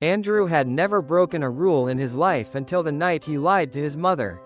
Andrew had never broken a rule in his life until the night he lied to his mother,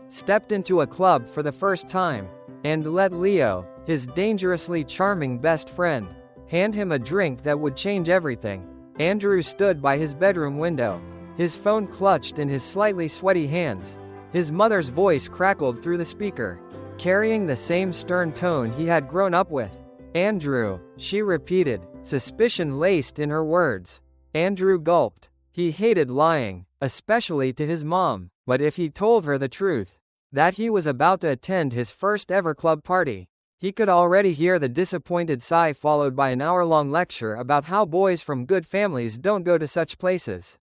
stepped into a club for the first time, and let Leo, his dangerously charming best friend, hand him a drink that would change everything. Andrew stood by his bedroom window, his phone clutched in his slightly sweaty hands. His mother's voice crackled through the speaker, carrying the same stern tone he had grown up with. "Andrew," she repeated, suspicion laced in her words. Andrew gulped. He hated lying, especially to his mom, but if he told her the truth, that he was about to attend his first ever club party, he could already hear the disappointed sigh followed by an hour-long lecture about how boys from good families don't go to such places.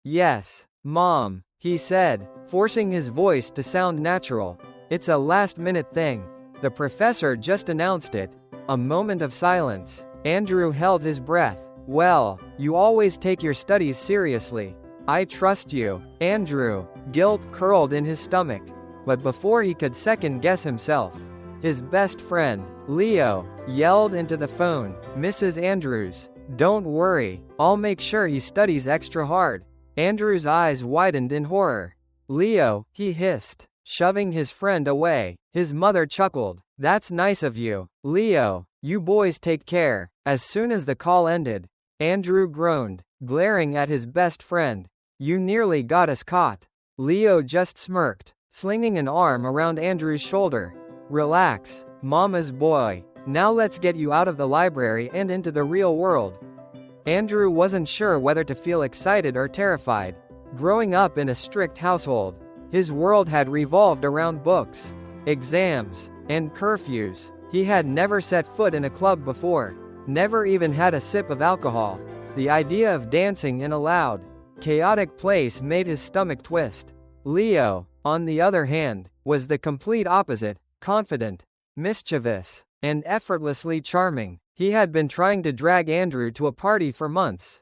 "Yes, Mom," he said, forcing his voice to sound natural. "It's a last-minute thing. The professor just announced it." A moment of silence. Andrew held his breath. "Well, you always take your studies seriously. I trust you." Andrew, guilt curled in his stomach. But before he could second-guess himself, his best friend, Leo, yelled into the phone, "Mrs. Andrews, don't worry, I'll make sure he studies extra hard." Andrew's eyes widened in horror. "Leo," he hissed, shoving his friend away. His mother chuckled. "That's nice of you, Leo. You boys take care." As soon as the call ended, Andrew groaned, glaring at his best friend. "You nearly got us caught." Leo just smirked, slinging an arm around Andrew's shoulder. "Relax, Mama's boy. Now let's get you out of the library and into the real world." Andrew wasn't sure whether to feel excited or terrified. Growing up in a strict household, his world had revolved around books, exams, and curfews. He had never set foot in a club before, never even had a sip of alcohol. The idea of dancing in a loud, chaotic place made his stomach twist. Leo, on the other hand, was the complete opposite, confident, mischievous, and effortlessly charming. He had been trying to drag Andrew to a party for months.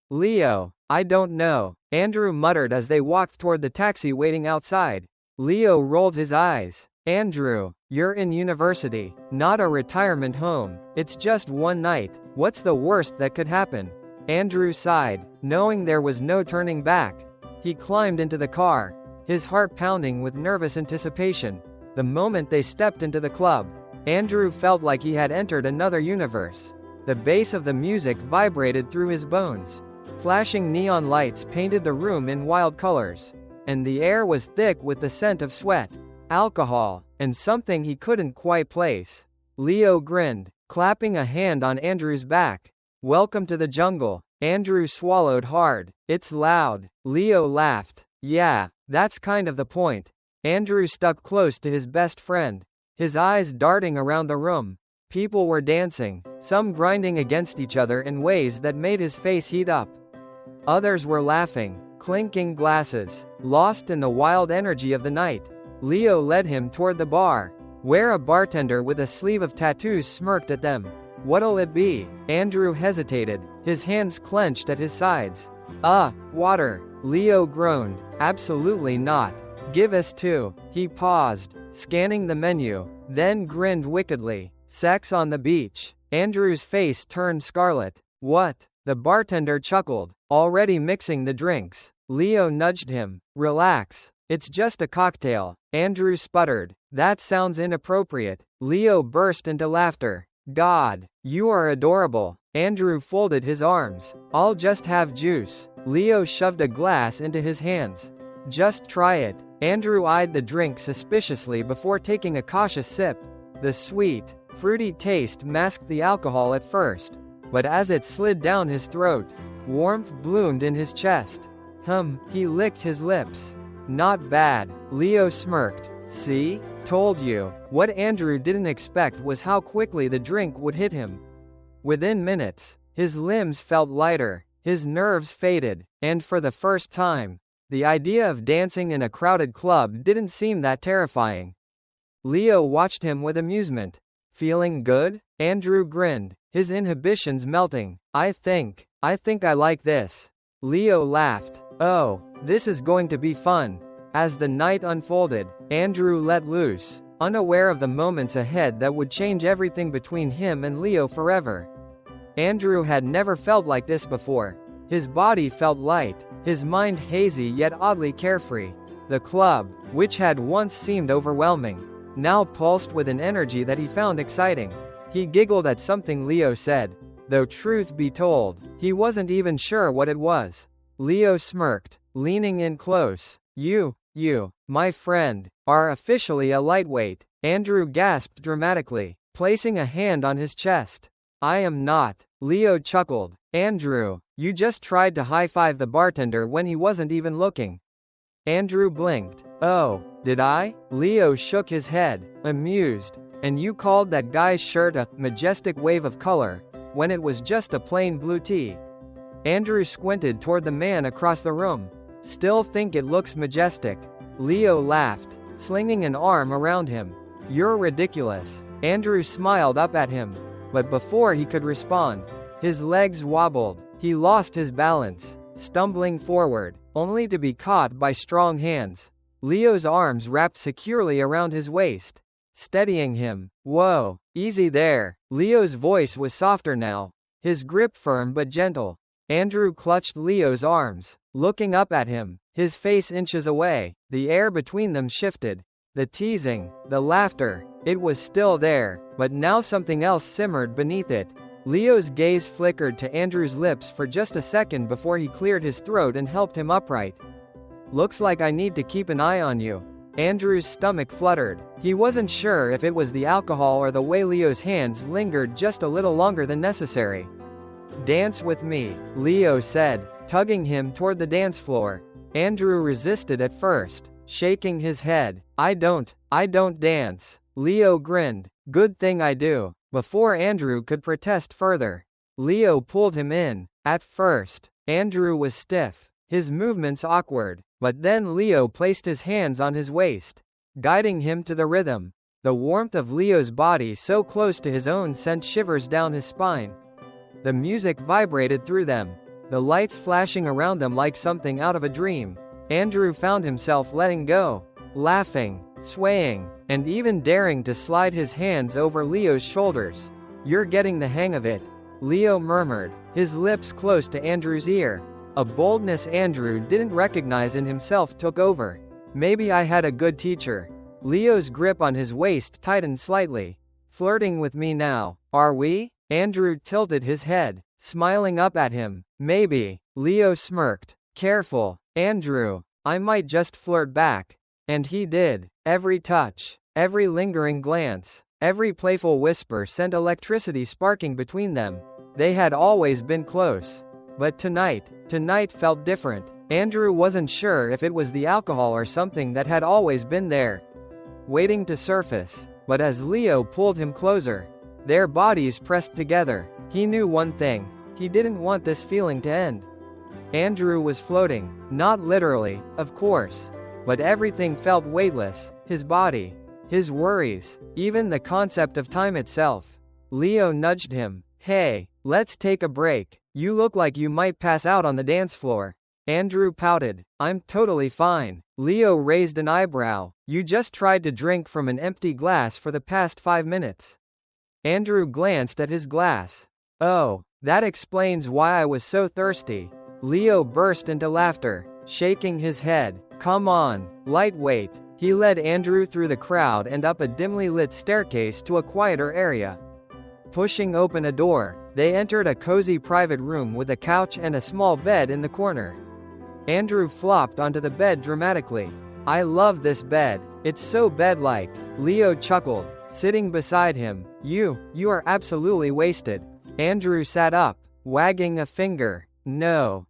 "Leo, I don't know," Andrew muttered as they walked toward the taxi waiting outside. Leo rolled his eyes. "Andrew, you're in university, not a retirement home. It's just one night. What's the worst that could happen?" Andrew sighed, knowing there was no turning back. He climbed into the car, his heart pounding with nervous anticipation. The moment they stepped into the club, Andrew felt like he had entered another universe. The bass of the music vibrated through his bones. Flashing neon lights painted the room in wild colors, and the air was thick with the scent of sweat, alcohol, and something he couldn't quite place. Leo grinned, clapping a hand on Andrew's back. "Welcome to the jungle." Andrew swallowed hard. "It's loud." Leo laughed. "Yeah, that's kind of the point." Andrew stuck close to his best friend, his eyes darting around the room. People were dancing, some grinding against each other in ways that made his face heat up. Others were laughing, clinking glasses, lost in the wild energy of the night. Leo led him toward the bar, where a bartender with a sleeve of tattoos smirked at them. "What'll it be?" Andrew hesitated, his hands clenched at his sides. Water." Leo groaned. "Absolutely not. Give us two." He paused, scanning the menu, then grinned wickedly. "Sex on the beach." Andrew's face turned scarlet. "What?" The bartender chuckled, already mixing the drinks. Leo nudged him. "Relax. It's just a cocktail." Andrew sputtered. "That sounds inappropriate." Leo burst into laughter. "God, you are adorable." Andrew folded his arms. "I'll just have juice." Leo shoved a glass into his hands. "Just try it." Andrew eyed the drink suspiciously before taking a cautious sip. The sweet, fruity taste masked the alcohol at first, but as it slid down his throat, warmth bloomed in his chest. He licked his lips. "Not bad." Leo smirked. "See? Told you." What Andrew didn't expect was how quickly the drink would hit him. Within minutes, his limbs felt lighter, his nerves faded, and for the first time, the idea of dancing in a crowded club didn't seem that terrifying. Leo watched him with amusement. "Feeling good?" Andrew grinned, his inhibitions melting. I think I like this." Leo laughed. "Oh, this is going to be fun." As the night unfolded, Andrew let loose, unaware of the moments ahead that would change everything between him and Leo forever. Andrew had never felt like this before. His body felt light, his mind hazy yet oddly carefree. The club, which had once seemed overwhelming, now pulsed with an energy that he found exciting. He giggled at something Leo said, though truth be told, he wasn't even sure what it was. Leo smirked, leaning in close. You, my friend, are officially a lightweight, Andrew gasped dramatically, placing a hand on his chest. I am not, Leo chuckled. Andrew, you just tried to high-five the bartender when he wasn't even looking. Andrew blinked. Oh, did I? Leo shook his head, amused. And you called that guy's shirt a majestic wave of color, when it was just a plain blue tee. Andrew squinted toward the man across the room. Still think it looks majestic? Leo laughed, slinging an arm around him. You're ridiculous. Andrew smiled up at him. But before he could respond, his legs wobbled. He lost his balance, stumbling forward, only to be caught by strong hands. Leo's arms wrapped securely around his waist, steadying him. Whoa, easy there. Leo's voice was softer now, his grip firm but gentle. Andrew clutched Leo's arms, looking up at him, his face inches away. The air between them shifted. The teasing, the laughter, it was still there, but now something else simmered beneath it. Leo's gaze flickered to Andrew's lips for just a second before he cleared his throat and helped him upright. Looks like I need to keep an eye on you. Andrew's stomach fluttered. He wasn't sure if it was the alcohol or the way Leo's hands lingered just a little longer than necessary. Dance with me, Leo said, tugging him toward the dance floor. Andrew resisted at first, shaking his head. I don't dance. Leo grinned. Good thing I do. Before Andrew could protest further, Leo pulled him in. At first, Andrew was stiff, his movements awkward, but then Leo placed his hands on his waist, guiding him to the rhythm. The warmth of Leo's body so close to his own sent shivers down his spine. The music vibrated through them, the lights flashing around them like something out of a dream. Andrew found himself letting go, laughing, swaying, and even daring to slide his hands over Leo's shoulders. You're getting the hang of it, Leo murmured, his lips close to Andrew's ear. A boldness Andrew didn't recognize in himself took over. Maybe I had a good teacher. Leo's grip on his waist tightened slightly. Flirting with me now, are we? Andrew tilted his head, smiling up at him. Maybe. Leo smirked. Careful, Andrew. I might just flirt back. And he did. Every touch, every lingering glance, every playful whisper sent electricity sparking between them. They had always been close. But tonight felt different. Andrew wasn't sure if it was the alcohol or something that had always been there, waiting to surface. But as Leo pulled him closer, their bodies pressed together, he knew one thing. He didn't want this feeling to end. Andrew was floating, not literally, of course. But everything felt weightless, his body, his worries, even the concept of time itself. Leo nudged him. Hey, let's take a break. You look like you might pass out on the dance floor. Andrew pouted. I'm totally fine. Leo raised an eyebrow. You just tried to drink from an empty glass for the past 5 minutes. Andrew glanced at his glass. Oh, that explains why I was so thirsty. Leo burst into laughter, shaking his head. Come on, lightweight. He led Andrew through the crowd and up a dimly lit staircase to a quieter area. Pushing open a door, they entered a cozy private room with a couch and a small bed in the corner. Andrew flopped onto the bed dramatically. I love this bed. It's so bed-like. Leo chuckled, sitting beside him. You are absolutely wasted. Andrew sat up, wagging a finger. No,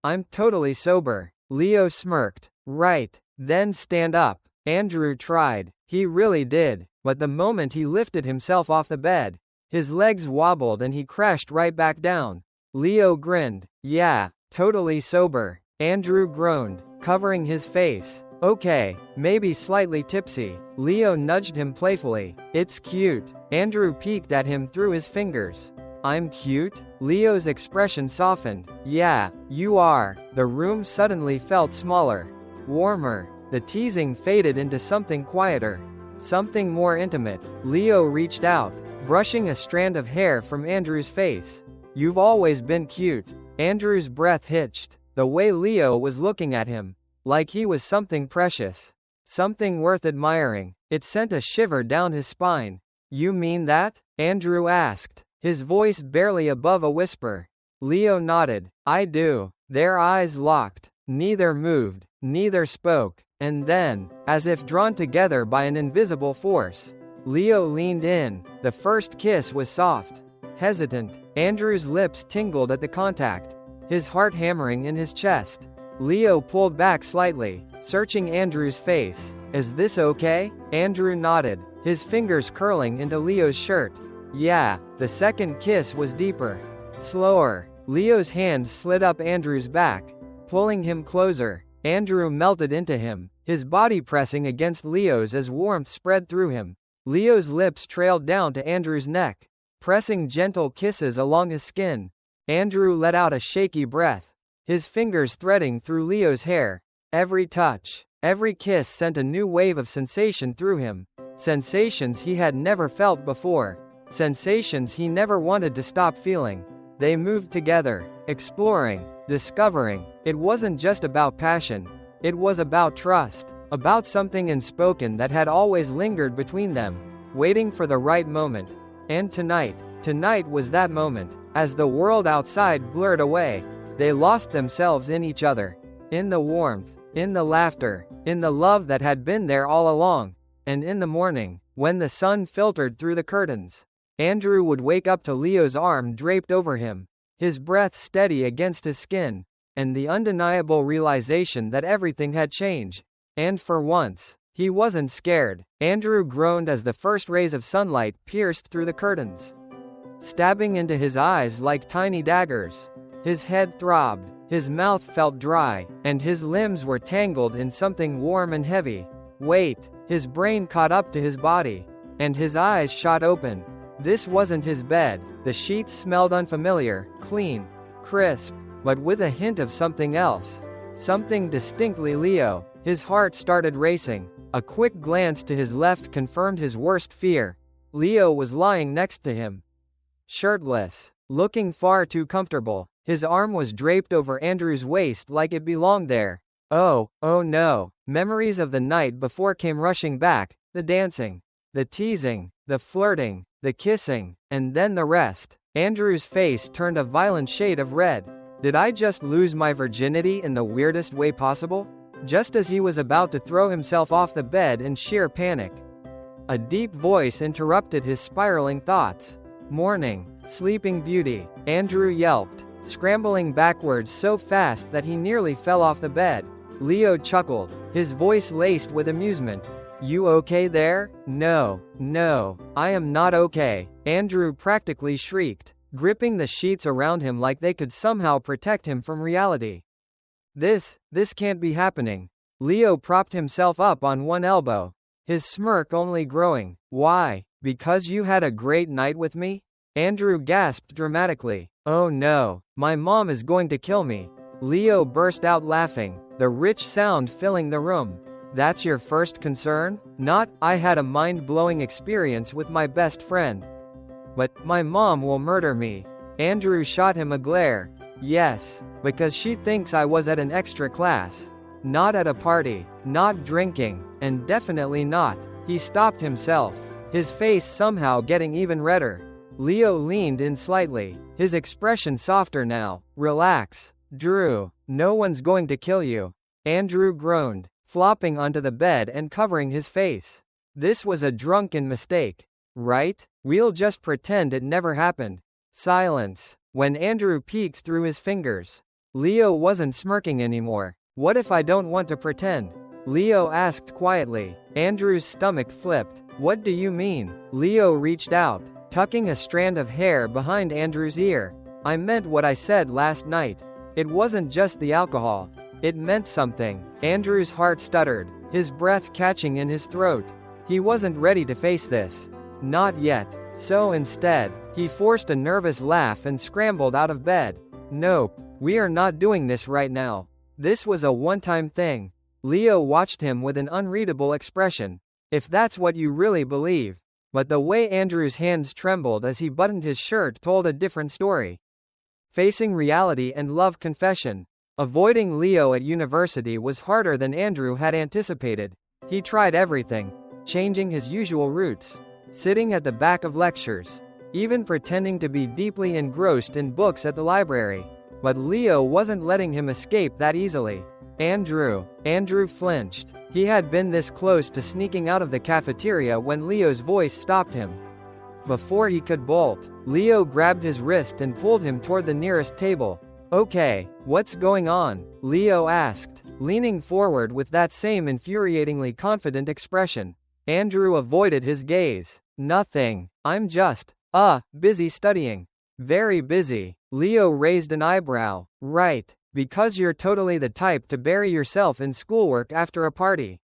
I'm totally sober. Leo smirked. Right, then stand up. Andrew tried. He really did, but the moment he lifted himself off the bed, his legs wobbled and he crashed right back down. Leo grinned. Yeah, totally sober. Andrew groaned, covering his face. Okay, maybe slightly tipsy. Leo nudged him playfully. It's cute. Andrew peeked at him through his fingers. I'm cute? Leo's expression softened. Yeah, you are. The room suddenly felt smaller, warmer. The teasing faded into something quieter, something more intimate. Leo reached out, brushing a strand of hair from Andrew's face. You've always been cute. Andrew's breath hitched. The way Leo was looking at him, like he was something precious, something worth admiring, it sent a shiver down his spine. You mean that? Andrew asked, his voice barely above a whisper. Leo nodded. I do. Their eyes locked. Neither moved, neither spoke, and then, as if drawn together by an invisible force, Leo leaned in. The first kiss was soft, hesitant. Andrew's lips tingled at the contact, his heart hammering in his chest. Leo pulled back slightly, searching Andrew's face. Is this okay? Andrew nodded, his fingers curling into Leo's shirt. Yeah. The second kiss was deeper, slower. Leo's hand slid up Andrew's back, pulling him closer. Andrew melted into him, his body pressing against Leo's as warmth spread through him. Leo's lips trailed down to Andrew's neck, pressing gentle kisses along his skin. Andrew let out a shaky breath, his fingers threading through Leo's hair. Every touch, every kiss sent a new wave of sensation through him. Sensations he had never felt before. Sensations he never wanted to stop feeling. They moved together, exploring, discovering. It wasn't just about passion. It was about trust, about something unspoken that had always lingered between them, waiting for the right moment. And tonight was that moment. As the world outside blurred away, they lost themselves in each other. In the warmth, in the laughter, in the love that had been there all along. And in the morning, when the sun filtered through the curtains, Andrew would wake up to Leo's arm draped over him, his breath steady against his skin, and the undeniable realization that everything had changed. And for once, he wasn't scared. Andrew groaned as the first rays of sunlight pierced through the curtains, stabbing into his eyes like tiny daggers. His head throbbed, his mouth felt dry, and his limbs were tangled in something warm and heavy. Wait! His brain caught up to his body, and his eyes shot open. This wasn't his bed. The sheets smelled unfamiliar, clean, crisp, but with a hint of something else. Something distinctly Leo. His heart started racing. A quick glance to his left confirmed his worst fear. Leo was lying next to him, shirtless, looking far too comfortable. His arm was draped over Andrew's waist like it belonged there. Oh no. Memories of the night before came rushing back, the dancing, the teasing, the flirting, the kissing, and then the rest. Andrew's face turned a violent shade of red. Did I just lose my virginity in the weirdest way possible? Just as he was about to throw himself off the bed in sheer panic, a deep voice interrupted his spiraling thoughts. Morning, Sleeping Beauty, Andrew yelped, scrambling backwards so fast that he nearly fell off the bed. Leo chuckled, his voice laced with amusement. You okay there? No, I am not okay, Andrew practically shrieked, gripping the sheets around him like they could somehow protect him from reality. This can't be happening. Leo propped himself up on one elbow, his smirk only growing. Why? Because you had a great night with me? Andrew gasped dramatically. Oh no, my mom is going to kill me. Leo burst out laughing, the rich sound filling the room. That's your first concern? Not, I had a mind-blowing experience with my best friend. But, my mom will murder me. Andrew shot him a glare. Yes, because she thinks I was at an extra class. Not at a party, not drinking, and definitely not. He stopped himself, his face somehow getting even redder. Leo leaned in slightly, his expression softer now. Relax, Drew, no one's going to kill you. Andrew groaned, flopping onto the bed and covering his face. This was a drunken mistake, right? We'll just pretend it never happened. Silence. When Andrew peeked through his fingers, Leo wasn't smirking anymore. What if I don't want to pretend? Leo asked quietly. Andrew's stomach flipped. What do you mean? Leo reached out, tucking a strand of hair behind Andrew's ear. I meant what I said last night. It wasn't just the alcohol. It meant something. Andrew's heart stuttered, his breath catching in his throat. He wasn't ready to face this. Not yet. So instead, he forced a nervous laugh and scrambled out of bed. Nope, we are not doing this right now. This was a one-time thing. Leo watched him with an unreadable expression. If that's what you really believe. But the way Andrew's hands trembled as he buttoned his shirt told a different story. Facing reality and love confession. Avoiding Leo at university was harder than Andrew had anticipated. He tried everything, changing his usual routes, sitting at the back of lectures, even pretending to be deeply engrossed in books at the library. But Leo wasn't letting him escape that easily. Andrew flinched. He had been this close to sneaking out of the cafeteria when Leo's voice stopped him. Before he could bolt, Leo grabbed his wrist and pulled him toward the nearest table. "Okay, what's going on?" Leo asked, leaning forward with that same infuriatingly confident expression. Andrew avoided his gaze. "Nothing. I'm just, busy studying." "Very busy." Leo raised an eyebrow. "Right, because you're totally the type to bury yourself in schoolwork after a party."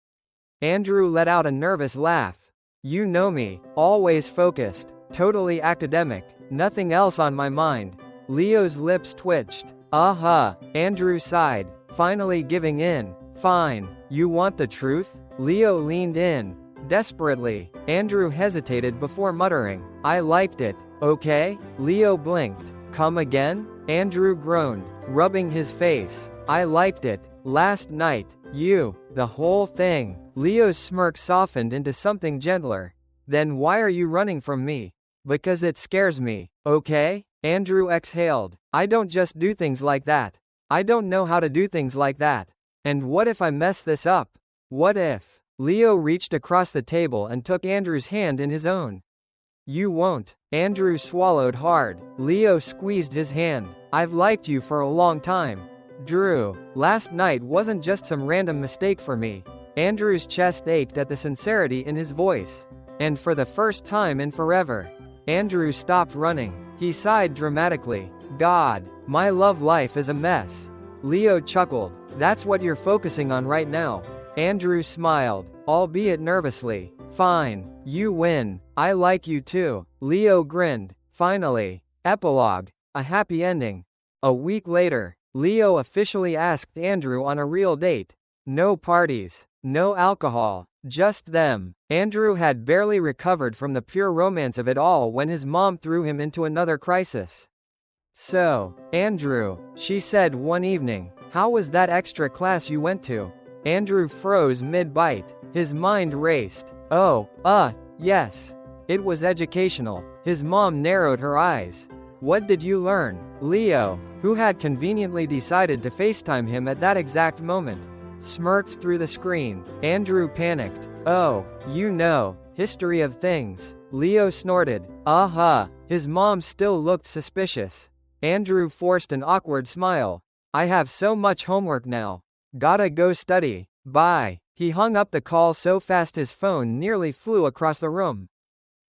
Andrew let out a nervous laugh. "You know me, always focused, totally academic, nothing else on my mind." Leo's lips twitched. Andrew sighed, finally giving in. "Fine, you want the truth?" Leo leaned in, desperately. Andrew hesitated before muttering, "I liked it, okay?" Leo blinked. "Come again?" Andrew groaned, rubbing his face. "I liked it, last night, the whole thing." Leo's smirk softened into something gentler. "Then why are you running from me?" "Because it scares me, okay?" Andrew exhaled. "I don't just do things like that. I don't know how to do things like that. And what if I mess this up? What if?" Leo reached across the table and took Andrew's hand in his own. "You won't." Andrew swallowed hard. Leo squeezed his hand. "I've liked you for a long time, Drew. Last night wasn't just some random mistake for me." Andrew's chest ached at the sincerity in his voice. And for the first time in forever, Andrew stopped running. He sighed dramatically. "God, my love life is a mess." Leo chuckled. "That's what you're focusing on right now." Andrew smiled, albeit nervously. "Fine, you win. I like you too." Leo grinned. Finally. Epilogue. A happy ending. A week later, Leo officially asked Andrew on a real date. No parties, no alcohol, just them. Andrew had barely recovered from the pure romance of it all when his mom threw him into another crisis. "So, Andrew," she said one evening, "how was that extra class you went to?" Andrew froze mid-bite. His mind raced. Yes. It was educational." His mom narrowed her eyes. "What did you learn?" Leo, who had conveniently decided to FaceTime him at that exact moment, smirked through the screen. Andrew panicked. History of things." Leo snorted. His mom still looked suspicious. Andrew forced an awkward smile. "I have so much homework now. Gotta go study. Bye." He hung up the call so fast his phone nearly flew across the room.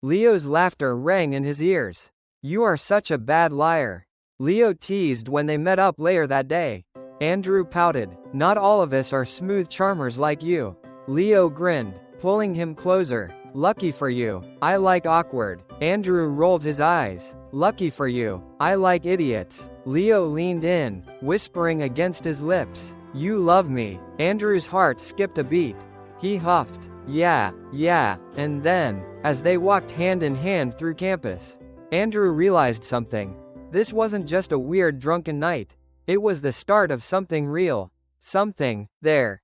Leo's laughter rang in his ears. "You are such a bad liar," Leo teased when they met up later that day. Andrew pouted. "Not all of us are smooth charmers like you." Leo grinned, pulling him closer. "Lucky for you, I like awkward." Andrew rolled his eyes. "Lucky for you, I like idiots." Leo leaned in, whispering against his lips. "You love me." Andrew's heart skipped a beat. He huffed. Yeah. And then, as they walked hand in hand through campus, Andrew realized something. This wasn't just a weird drunken night. It was the start of something real. Something, there,